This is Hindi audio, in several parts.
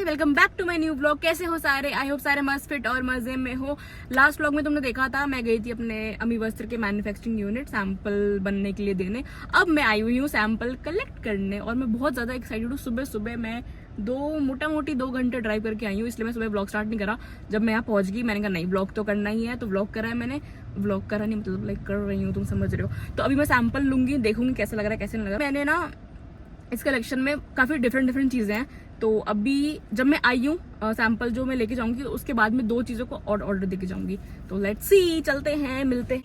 Welcome back to my new vlog. कैसे हो सारे? आई होप सारे मस्त फिट और मजे में हो। लास्ट ब्लॉग में तुमने देखा था मैं गई थी अपने अमी वस्त्र के मैन्युफैक्चरिंग यूनिट सैंपल बनने के लिए देने। अब मैं आई हुई हूँ सैंपल कलेक्ट करने और मैं बहुत ज्यादा एक्साइटेड हूँ। सुबह सुबह मैं मोटा मोटी 2 घंटे ड्राइव करके आई हूँ, इसलिए मैं सुबह ब्लॉग स्टार्ट नहीं करा। जब मैं यहाँ पहुंच गई मैंने कहा नहीं ब्लॉग तो करना ही है, तो ब्लॉग करा है मैंने। ब्लॉग करा नहीं मतलब लाइक कर रही हूँ, तुम समझ रहे हो। तो अभी मैं सैंपल लूंगी, देखूंगी कैसा लग रहा है कैसे नहीं लग रहा है। मैंने ना इस कलेक्शन में काफ़ी डिफरेंट चीज़ें हैं, तो अभी जब मैं आई हूँ सैंपल जो मैं लेके जाऊंगी उसके बाद में 2 चीज़ों को और ऑर्डर देके जाऊंगी। तो लेट्स सी, चलते हैं, मिलते हैं।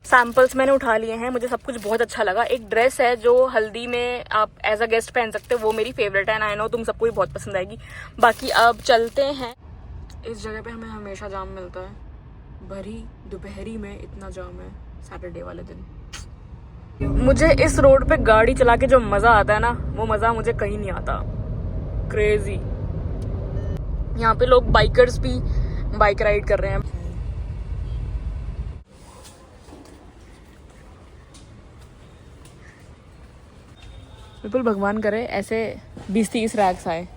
सैम्पल्स मैंने उठा लिए हैं, मुझे सब कुछ बहुत अच्छा लगा। एक ड्रेस है जो हल्दी में आप एज अ गेस्ट पहन सकते हो, वो मेरी फेवरेट है, आई नो तुम सबको भी बहुत पसंद आएगी। बाकी अब चलते हैं। इस जगह पे हमें हमेशा जाम मिलता है, भरी दोपहरी में इतना जाम है सैटरडे वाले दिन। मुझे इस रोड पे गाड़ी चला के जो मजा आता है ना, वो मजा मुझे कहीं नहीं आता। क्रेजी। यहाँ पे लोग बाइकर्स भी बाइक राइड कर रहे हैं। बिल्कुल भगवान करे ऐसे 20-30 रैक्स आए,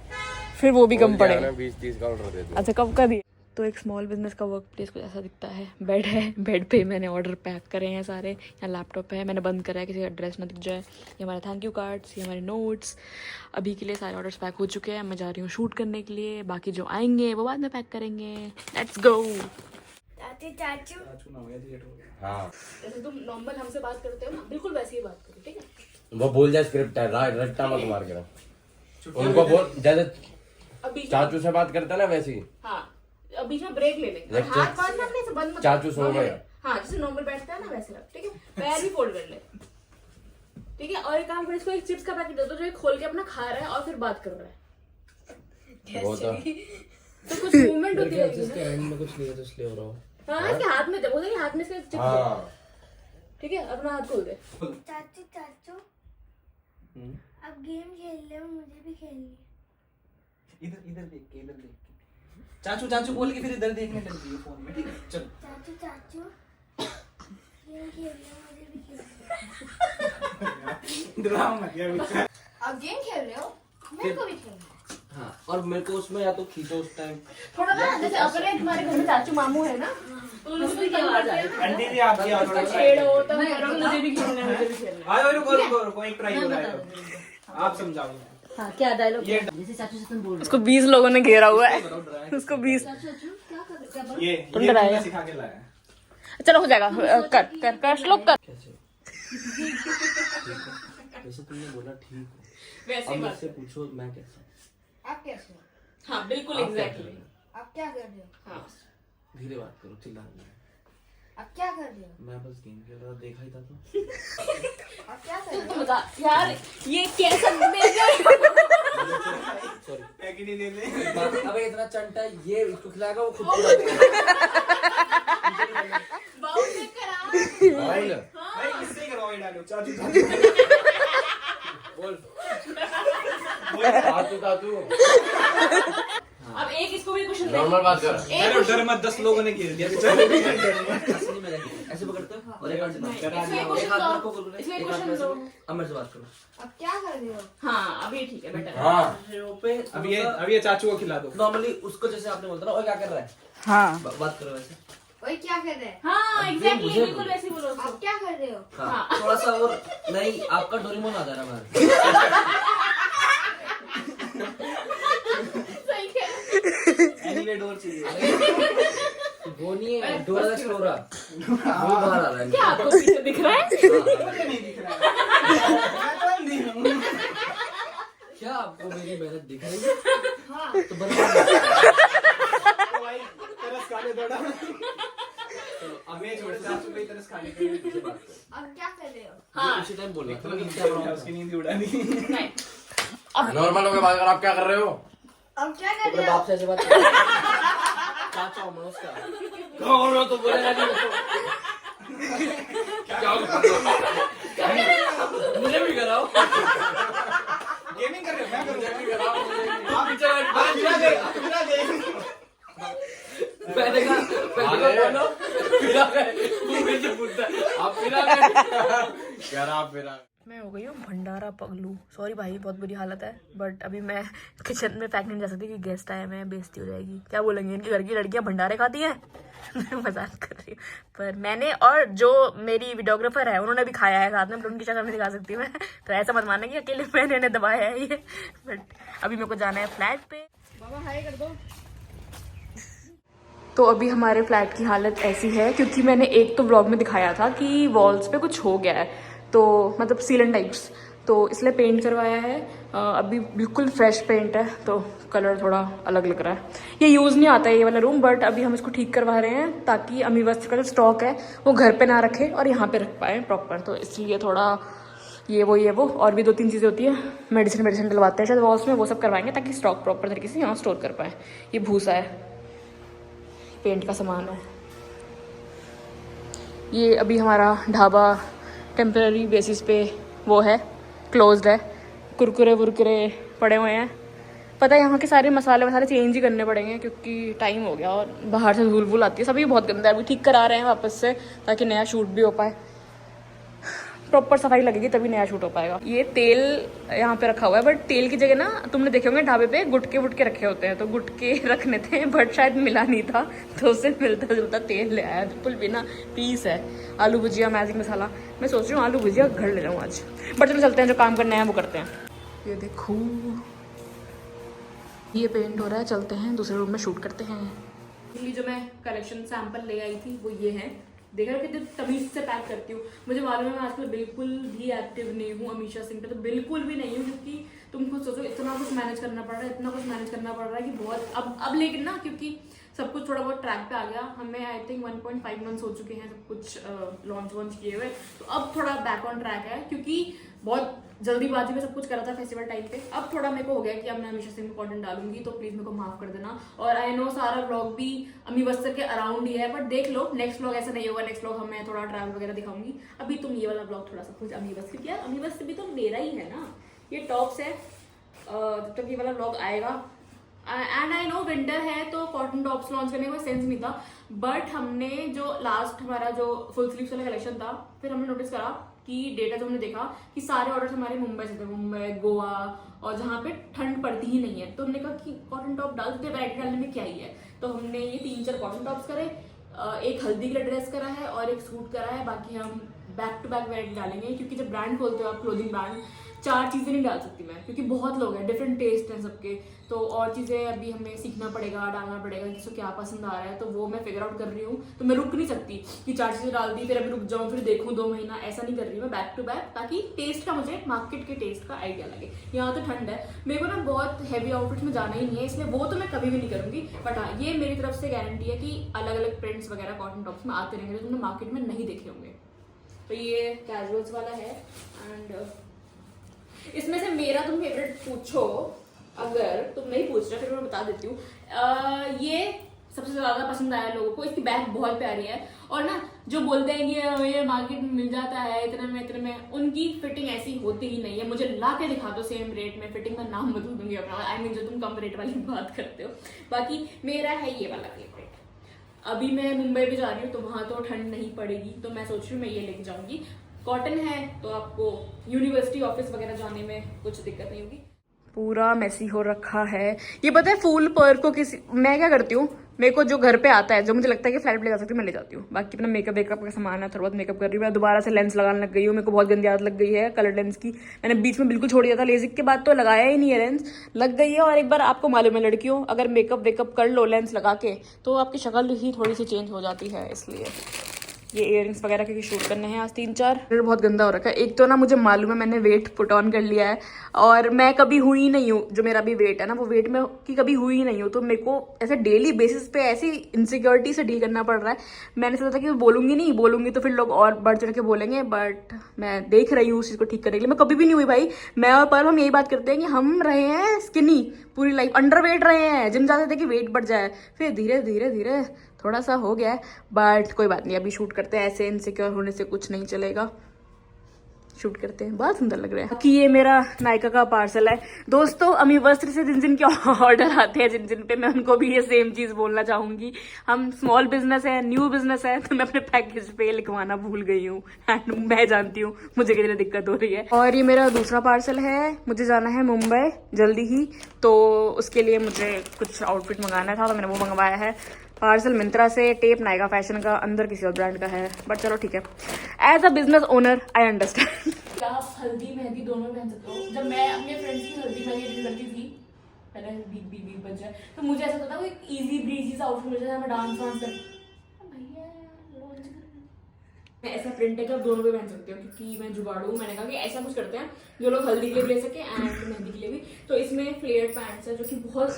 फिर वो भी कम पड़े। 20-30 का ऑर्डर दे दो। अच्छा कब का दिया? तो एक स्मॉल बिजनेस का वर्क प्लेस कुछ ऐसा दिखता है। बेड है, बेड पे मैंने ऑर्डर पैक करे हैं सारे। यहाँ लैपटॉप है, मैंने बंद करा है किसी का एड्रेस ना दिख जाए। ये हमारे थैंक यू कार्ड्स, ये हमारे नोट्स। अभी के लिए सारे ऑर्डर्स पैक हो चुके हैं, मैं जा रही हूँ शूट करने के लिए। बाकी जो आएंगे वो बाद में पैक करेंगे। Let's go. चाचू हाँ, जैसे तुम नॉर्मल हमसे बात करते हो ना, बिल्कुल वैसे ही बात करो, ठीक है? वो बोल जाए स्क्रिप्ट है, रट्टा मत मार के। उनको बोल जैसे अभी चाचू से बात करता है ना वैसे ही। हाँ, अब बीच में ब्रेक ले लेंगे। लेक्चर। हाथ बांधना अपने से बंद मत। चाचू सो गए। हाँ, जैसे नॉर्मल बैठता है ना वैसे रख, ठीक है? पैर भी फोल्ड कर ले, ठीक है? और एक काम कर, इसको एक चिप्स का पैकेट दे दो जो ये खोल के अपना खा रहा है और फिर बात कर रहा है। वो तो कुछ मूवमेंट होती रहेगी इसके हैंड में कुछ नहीं है तो इसलिए हो रहा हो। हाँ, इसके हाथ में दे, वो देखिए हाथ में इसके चिप्स दे, हाँ, ठीक है? अपना हाथ खोल दे। चाचू अब गेम खेल रहे हो, मुझे भी खेलनी है। इधर देख के चाचू चाचू बोल के फिर इधर देखने लग गई फोन में, ठीक है? चलो चाचू गेम खेल रहे हो, मुझे भी खेलनी है। ड्रामा मत यार। अब गेम खेल रहे हो, मेरे को भी खेलना है। हाँ, और मेरे को उसमें या तो खींचो उस टाइम। थोड़ा ना जैसे अपने तुम्हारे घर में चाचू मामू है ना, तो उनकी आवाज आए। आंटी जी आप क्या उसको छेड़ो तो मुझे भी खेलना है, मुझे भी खेलना है। आयो रुको एक ट्राई हो रहा है, आप समझाओ। हाँ, क्या डायलॉग? ये जैसे चाचू से तुम बोल रहे उसको 20 लोगों ने घेरा हुआ है, उसको 20। ये डराया। सिखा के लाया। चलो हो जाएगा, कर श्लोक कर। वैसे तुमने बोला ठीक हो, वैसे अब मुझसे पूछो मैं कैसा हूँ। आप कैसे हो? हाँ बिल्कुल आप क्या कर एग्जैक्टली। रहे हो? आप क्या कर रहे हो? हाँ, धीरे बात करो, चिल्ला नहीं। आप क्या कर रहे हो? मैं बस गेम खेल रहा था, देखा ही था तो। आप क्या कर रहे तो हो? बता यार ये कैसा सॉरी। पैकेट ही ले ले। अबे इतना चंटा है, ये इसको खिलाएगा वो खुद बाउल लेकर आ। ऑयल भाई किससे करवाई डालो चाचू बोल चाचू चाचू। अब एक इसको भी क्वेश्चन नॉर्मल बात कर। अरे डर मत, 10 लोगों ने घेर दिया। ऐसे पकड़ते हो और एक हाथ से बात करो। एक हाथ रखो बोलो, एक हाथ में ऐसे करो। अब मेरे से बात करो। आप क्या कर रहे हो? हाँ अभी ठीक है बेटर। हाँ, पे अब ये चाचू को खिला दो। नॉर्मली उसको जैसे आपने बोलता ना, वो क्या कर रहा है? हाँ बात करो वैसे। वही क्या कर रहे हैं? हाँ एग्जैक्टली, मुझे बिल्कुल वैसे ही बोलो उसको। आप क्या कर रहे हो? हाँ, थोड़ा सा और नहीं, आपका डोरेमोन आ जा रहा है सही है। एनीवे डोर चाहिए। वो नहीं है, डोरा एक्सप्लोरा वो बाहर आ रहा है। क्या आपको पीछे दिख रहा है? नहीं दिख रहा है। क्या आपको मेरी मेहनत दिख रही है? हाँ। तो बता भाई तरस खाने दौड़ा। अब ये छोड़, चाचू को तरस खाने के लिए पीछे बात करो। अब क्या कर रहे हो? हाँ उसी टाइम बोलना था कि क्या प्रॉब्लम है। उसकी नींद उड़ा दी। नहीं, नॉर्मल होके बात कर। आप क्या कर रहे हो? अब क्या कर अपने रहे हो? बाप से ऐसे बात करो। चाचा हूँ मैं उसका। कौन हो तो बोलेगा नहीं। क्या मुझे भी कराओ। गेमिंग कर रहे हो? मैं मुझे भी कराओ, मुझे भी। आप पीछे बैठ। मैंने कहा बोलो वो मुझे पूछता है, आप पिरामिड। मैं हो गई हूँ भंडारा पगलू। सॉरी भाई, बहुत बुरी हालत है, बट अभी मैं किचन में फेंक नहीं जा सकती क्योंकि गेस्ट आए हैं, बेइज्जती हो जाएगी। क्या बोलेंगे, इनके घर की लड़कियां भंडारे खाती हैं। मैं मजाक कर रही हूँ, पर मैंने और जो मेरी वीडियोग्राफर है उन्होंने भी खाया है साथ में, बट उनकी शक्ल नहीं दिखा सकती मैं। तो ऐसा मत मानना कि अकेले मैंने इन्हें दबाया है ये। बट अभी मेरे को जाना है फ्लैट पे। बाबा हाय कर दो। तो अभी हमारे फ्लैट की हालत ऐसी है क्योंकि मैंने एक तो व्लॉग में दिखाया था कि वॉल्स पे कुछ हो गया है, तो मतलब सीलन टाइप्स, तो इसलिए पेंट करवाया है। अभी बिल्कुल फ्रेश पेंट है तो कलर थोड़ा अलग लग रहा है। ये यूज़ नहीं आता है ये वाला रूम, बट अभी हम इसको ठीक करवा रहे हैं ताकि अमी वस्त्र का जो स्टॉक है वो घर पे ना रखे और यहाँ पे रख पाए प्रॉपर। तो इसलिए थोड़ा ये वो और भी 2-3 चीज़ें होती है, मेडिसिन डलवाते हैं शायद वॉल्स में, वो सब करवाएंगे ताकि स्टॉक प्रॉपर तरीके से यहाँ स्टोर कर पाए। ये भूसा है, पेंट का सामान है। ये अभी हमारा ढाबा टेम्पररी बेसिस पे वो है, क्लोज्ड है। कुरकुरे वुरकुरे पड़े हुए हैं। पता है यहाँ के सारे मसाले वसाले चेंज ही करने पड़ेंगे क्योंकि टाइम हो गया और बाहर से धूल वूल आती है। सभी बहुत गंदा है, अभी ठीक करा रहे हैं वापस से ताकि नया शूट भी हो पाए। प्रॉपर सफाई लगेगी तभी नया शूट हो पाएगा। ये तेल यहाँ पे रखा हुआ है, बट तेल की जगह ना तुमने देखे होंगे ढाबे पे गुटके वुटके रखे होते हैं, तो गुटके रखने थे बट शायद मिला नहीं था, तो उससे मिलता जुलता तेल ले आया, बिल्कुल बिना पीस है। आलू भुजिया, मैजिक मसाला। मैं सोच रही हूँ आलू भुजिया घर ले जाऊँ आज, बट चलो चलते हैं, जो काम करना है वो करते हैं। ये देखो ये पेंट हो रहा है, चलते हैं दूसरे रूम में शूट करते हैं। ये जो मैं कलेक्शन सैंपल ले आई थी वो ये है। देखा रहा कितनी तमीज से पैक करती हूँ। मुझे मालूम है मैं आजकल बिल्कुल भी एक्टिव नहीं हूँ अमीशा सिंह पे, तो बिल्कुल भी नहीं हूँ, क्योंकि तुम खुद सोचो इतना कुछ मैनेज करना पड़ रहा है, इतना कुछ मैनेज करना पड़ रहा है कि बहुत अब लेकिन ना, क्योंकि सब कुछ थोड़ा बहुत ट्रैक पे आ गया। हमें आई थिंक 1.5 मंथ्स हो चुके हैं सब कुछ लॉन्च वॉन्च किए हुए, तो अब थोड़ा बैक ऑन ट्रैक है क्योंकि बहुत जल्दीबाजी में सब कुछ करा था फेस्टिवल टाइम पे। अब थोड़ा मेरे को हो गया कि अब मैं अमीशा सिंह में कंटेंट डालूंगी, तो प्लीज मेरे को माफ कर देना। और आई नो सारा व्लॉग भी अमी वस्त्र के अराउंड ही है, बट देख लो नेक्स्ट व्लॉग ऐसा नहीं होगा। नेक्स्ट व्लॉग हमें थोड़ा ट्रैवल वगैरह दिखाऊंगी। अभी तुम ये वाला व्लॉग थोड़ा सा कुछ अमी वस्त्र किया, अमी वस्त्र भी तो मेरा ही है ना। ये टॉप्स है, जब तक ये वाला व्लॉग आएगा, एंड आई नो विंटर है तो कॉटन टॉप्स लॉन्च करने का सेंस नहीं था, बट हमने जो लास्ट हमारा जो फुल स्लीव्स वाला कलेक्शन था, फिर हमने नोटिस करा कि डेटा जो हमने देखा कि सारे ऑर्डर्स हमारे मुंबई से थे, मुंबई, गोवा, और जहाँ पे ठंड पड़ती ही नहीं है। तो हमने कहा कि कॉटन टॉप डाल देते, वैरायटी डालने में क्या ही है। तो हमने ये 3-4 कॉटन टॉप्स करे, एक हल्दी का ड्रेस करा है और एक सूट करा है। बाकी हम बैक टू बैक वैरायटी डालेंगे, क्योंकि जब ब्रांड खोलते हो आप, क्लोथिंग ब्रांड, 4 चीज़ें नहीं डाल सकती मैं, क्योंकि बहुत लोग हैं, डिफरेंट टेस्ट हैं सबके, तो और चीज़ें अभी हमें सीखना पड़ेगा, डालना पड़ेगा, किसी को क्या पसंद आ रहा है, तो वो मैं फिगर आउट कर रही हूँ। तो मैं रुक नहीं सकती कि 4 चीज़ें डाल दी फिर अभी रुक जाऊँ, फिर देखूँ 2 महीना, ऐसा नहीं कर रही मैं, बैक टू बैक, ताकि टेस्ट का मुझे मार्केट के टेस्ट का आइडिया लगे। यहाँ तो ठंड है, मेरे को ना बहुत हैवी आउटफिट्स में जाना ही नहीं है, इसलिए वो तो मैं कभी भी नहीं करूँगी। बट हाँ, ये मेरी तरफ से गारंटी है कि अलग अलग प्रिंट्स वगैरह कॉटन टॉप्स में आते रहेंगे जो तुमने मार्केट में नहीं देखे होंगे। तो ये कैजुअल्स वाला है, एंड इसमें से मेरा तुम फेवरेट पूछो, अगर तुम नहीं पूछ रहे फिर मैं बता देती हूँ। ये सबसे ज्यादा पसंद आया लोगों को, इसकी बैग बहुत प्यारी है, और ना जो बोलते हैं कि ये मार्केट में मिल जाता है इतने में, उनकी फिटिंग ऐसी होती ही नहीं है। मुझे ला के दिखा दो सेम रेट में, फिटिंग का नाम बदल दूंगी अपना, आई मीन जो तुम कम रेट वाली बात करते हो। बाकी मेरा है ये वाला फेवरेट। अभी मैं मुंबई भी जा रही हूँ तो वहां तो ठंड नहीं पड़ेगी, तो मैं सोच रही हूँ मैं ये लेके जाऊंगी। कॉटन है तो आपको यूनिवर्सिटी ऑफिस वगैरह जाने में कुछ दिक्कत नहीं होगी। पूरा मेसी हो रखा है। ये पता है फूल पर को किसी, मैं क्या करती हूँ, मेरे को जो घर पे आता है, जो मुझे लगता है कि फ्लाइट पे ले जा सकती हूँ, मैं ले जाती हूँ। बाकी अपना मेकअप वेकअप का सामान है, थोड़ा बहुत मेकअप कर रही हूँ। मैं दोबारा से लेंस लगाने लग गई हूँ, मेरे को बहुत गंदी आदत लग गई है कलर लेंस की। मैंने बीच में बिल्कुल छोड़ दिया था, लेजिक के बाद तो लगाया ही नहीं है लेंस, लग गई है। और एक बार आपको मालूम है लड़कियों, अगर मेकअप वेकअप कर लो लेंस लगा के तो आपकी शक्ल ही थोड़ी सी चेंज हो जाती है, इसलिए ये इयररिंग्स वगैरह के शूट करने हैं आज 3-4। बहुत गंदा हो रखा है। एक तो ना मुझे मालूम है मैंने वेट पुट ऑन कर लिया है, और मैं कभी हुई नहीं हूँ, जो मेरा भी वेट है ना वो वेट में की कभी हुई नहीं हूँ, तो मेरे को ऐसे डेली बेसिस पे ऐसी इनसिक्योरिटी से डील करना पड़ रहा है। मैंने सोचा था कि बोलूंगी तो फिर लोग और बढ़ चढ़ के बोलेंगे, बट मैं देख रही हूँ उस चीज़ को ठीक करने के लिए। मैं कभी भी नहीं हुई भाई, मैं और पर हम यही बात करते हैं कि हम रहे हैं स्किनी पूरी लाइफ, अंडर वेट रहे हैं, जिम जाते थे कि वेट बढ़ जाए, फिर धीरे धीरे थोड़ा सा हो गया है, बट कोई बात नहीं, अभी शूट करते हैं। ऐसे इनसिक्योर होने से कुछ नहीं चलेगा। शूट करते हैं, बहुत सुंदर लग रहा है। कि ये मेरा नायका का पार्सल है दोस्तों। अमी वस्त्र से जिन जिन के ऑर्डर आते हैं, जिन जिन पे, मैं उनको भी ये सेम चीज बोलना चाहूंगी। हम स्मॉल बिजनेस है, न्यू बिजनेस है, तो मैं अपने पैकेज पे लिखवाना भूल गई हूँ एंड मैं जानती हूँ मुझे कितनी दिक्कत हो रही है। और ये मेरा दूसरा पार्सल है, मुझे जाना है मुंबई जल्दी ही, तो उसके लिए मुझे कुछ आउटफिट मंगाना था, तो मैंने वो मंगवाया है। पार्सल मिंत्रा से, टेप नायका फैशन का, अंदर किसी और ब्रांड का है, बट चलो ठीक है। As a business owner I understand. आप हल्दी मेहंदी दोनों पहन सकते हो। जब मैं अपने फ्रेंड्स की हल्दी मेहंदी अटेंड करती थी, पहले बीप बज जाए, तो मुझे ऐसा होता था वो एक इजी ब्रीजी सा आउटफिट मिल जाता, मैं डांस वांस कर मैं ऐसा प्रिंट है कि आप दोनों पे पहन सकते हो, क्योंकि मैं जुगाड़ू हूँ। मैंने कहा कि ऐसा कुछ करते हैं जो लोग हल्दी के लिए भी ले सके एंड मेहंदी के लिए भी। तो इसमें फ्लेयर्ड पैंट्स है जो कि बहुत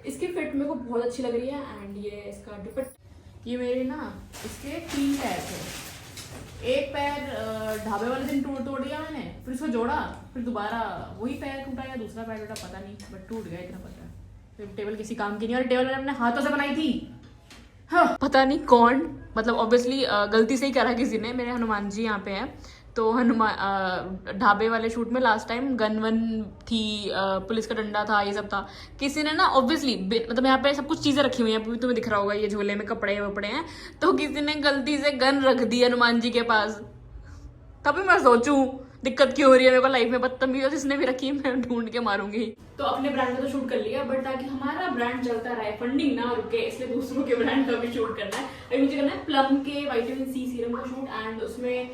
इसकी फिट मेरे को बहुत अच्छी लग रही है। एंड ये इसका दुपट्टा, ये मेरे ना इसके 3 पैर थे। एक पैर ढाबे वाले दिन तोड़ दिया मैंने, फिर इसको जोड़ा, फिर दोबारा वही पैर टूटा या दूसरा पैर टूटा पता नहीं, बट टूट गया इतना पता है। फिर टेबल किसी काम की नहीं, और टेबल मैंने अपने हाथों से बनाई थी। हाँ, पता नहीं कौन, मतलब ऑब्वियसली गलती से ही करा किसी ने। मेरे हनुमान जी यहाँ पे हैं, तो हनुमान ढाबे वाले शूट में लास्ट टाइम गन वन थी, पुलिस का डंडा था, ये सब था। किसी ने ना ऑब्वियसली, मतलब यहाँ पे सब कुछ चीजें रखी हुई हैं, अभी तुम्हें दिख रहा होगा, ये झोले में कपड़े वपड़े हैं, तो किसी ने गलती से गन रख दी हनुमान जी के पास। तभी मैं सोचूं दिक्कत क्यों हो रही है मेरे को लाइफ में, बदतमीजी जिसने भी रखी है मैं ढूंढ के मारूंगी। तो अपने ब्रांड का तो शूट कर लिया, बट ताकि हमारा ब्रांड चलता रहे, फंडिंग ना रुके, इसलिए दूसरों के ब्रांड का भी शूट करना है। अभी मुझे करना है प्लम के विटामिन सी सीरम का शूट, एंड उसमें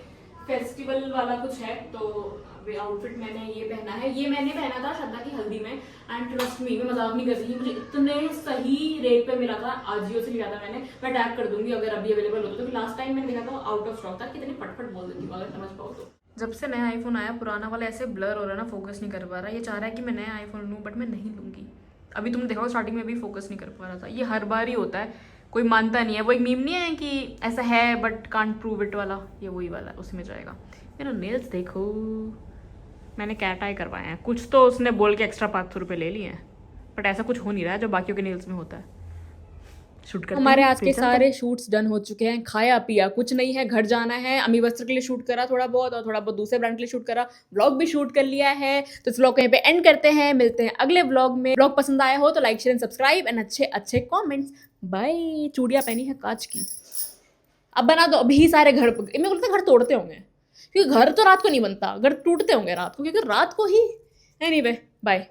फेस्टिवल वाला कुछ है। तो आउटफिट मैंने ये पहना है, ये मैंने पहना था श्रद्धा की हल्दी में, एंड ट्रस्ट मी, मैं मजाक नहीं कर रही, मुझे इतने सही रेट पे मिला था, आजियो से लिया था मैंने। मैं टैग कर दूंगी अगर अभी अवेलेबल हो तो। लास्ट टाइम मैंने देखा था आउट ऑफ स्टॉक था, कितनी फटफट बोल देती हूँ अगर समझ पाओ तो। जब से नया आईफोन आया, पुराना वाला ऐसे ब्लर हो रहा है ना, फोकस नहीं कर पा रहा। ये चाह रहा है कि मैं नया आईफोन लूँ, बट मैं नहीं लूंगी। अभी तुमने देखा स्टार्टिंग में भी फोकस नहीं कर पा रहा था। ये हर बार ही होता है, कोई मानता नहीं है। वो एक मीम नहीं है कि ऐसा है बट कांट प्रूव इट वाला, ये वही वाला उसमें जाएगा। मेरा नेल्स देखो, मैंने कैट आई करवाए हैं। कुछ तो उसने बोल के एक्स्ट्रा 500 रुपये ले लिए हैं, बट ऐसा कुछ हो नहीं रहा है जो बाकियों के नेल्स में होता है। शूट करते हमारे आज के सारे शूट्स डन हो चुके हैं, खाया पिया कुछ नहीं है, घर जाना है। अमी वस्त्र के लिए शूट करा थोड़ा बहुत, और थोड़ा बहुत दूसरे ब्रांड के लिए शूट करा, व्लॉग भी शूट कर लिया है। तो इस व्लॉग को यहीं पे एंड करते हैं, मिलते हैं अगले व्लॉग में। व्लॉग पसंद आया हो तो like share and subscribe and अच्छे अच्छे कॉमेंट्स। बाय। चूड़ियाँ पहनी है कांच की, अब बना दो अभी सारे घर। मेरे को लगता है घर तोड़ते होंगे, क्योंकि घर तो रात को नहीं बनता, घर टूटते होंगे रात को, क्योंकि रात को ही। Anyway bye.